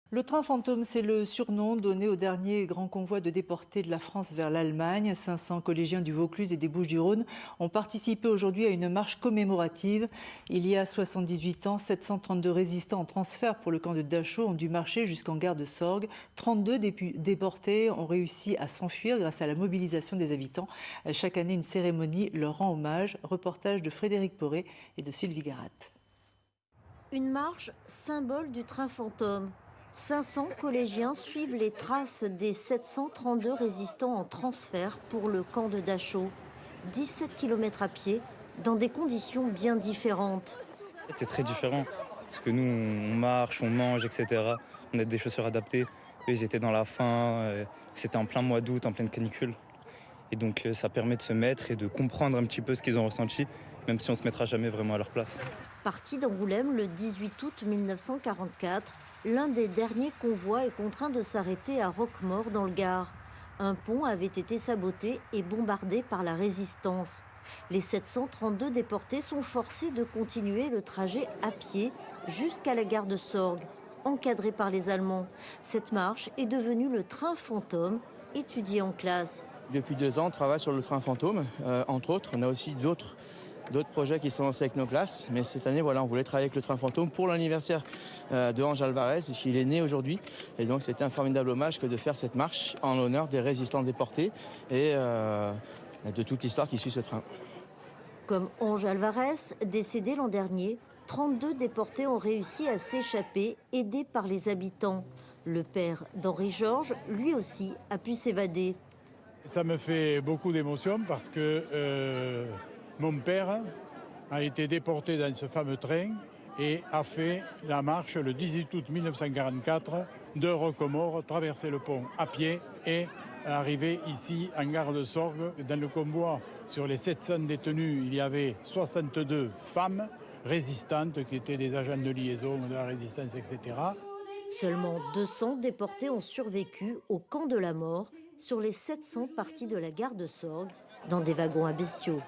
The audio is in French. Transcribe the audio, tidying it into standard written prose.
Le train fantôme, c'est le surnom donné au dernier grand convoi de déportés de la France vers l'Allemagne. 500 collégiens du Vaucluse et des Bouches-du-Rhône ont participé aujourd'hui à une marche commémorative. Il y a 78 ans, 732 résistants en transfert pour le camp de Dachau ont dû marcher jusqu'en gare de Sorgues. 32 déportés ont réussi à s'enfuir grâce à la mobilisation des habitants. Chaque année, une cérémonie leur rend hommage. Reportage de Frédéric Poré et de Sylvie Garat. Une marche symbole du train fantôme. 500 collégiens suivent les traces des 732 résistants en transfert pour le camp de Dachau. 17 km à pied, dans des conditions bien différentes. C'est très différent, parce que nous, on marche, on mange, etc. On a des chaussures adaptées. Eux, ils étaient dans la faim, c'était en plein mois d'août, en pleine canicule. Et donc, ça permet de se mettre et de comprendre un petit peu ce qu'ils ont ressenti, même si on ne se mettra jamais vraiment à leur place. Parti d'Angoulême le 18 août 1944, l'un des derniers convois est contraint de s'arrêter à Roquemaure dans le Gard. Un pont avait été saboté et bombardé par la résistance. Les 732 déportés sont forcés de continuer le trajet à pied jusqu'à la gare de Sorgues, encadrés par les Allemands. Cette marche est devenue le train fantôme, étudié en classe. Depuis 2 ans, on travaille sur le train fantôme, entre autres. On a aussi d'autres projets qui sont lancés avec nos classes. Mais cette année, voilà, on voulait travailler avec le train fantôme pour l'anniversaire de Ange Alvarez, puisqu'il est né aujourd'hui. Et donc, c'était un formidable hommage que de faire cette marche en l'honneur des résistants déportés et de toute l'histoire qui suit ce train. Comme Ange Alvarez, décédé l'an dernier, 32 déportés ont réussi à s'échapper, aidés par les habitants. Le père d'Henri Georges, lui aussi, a pu s'évader. Ça me fait beaucoup d'émotion parce que mon père a été déporté dans ce fameux train et a fait la marche le 18 août 1944 de Roquemaure, traverser le pont à pied et arriver ici en gare de Sorgues. Dans le convoi, sur les 700 détenus, il y avait 62 femmes résistantes qui étaient des agents de liaison de la résistance, etc. Seulement 200 déportés ont survécu au camp de la mort sur les 700 partis de la gare de Sorgues dans des wagons à bestiaux.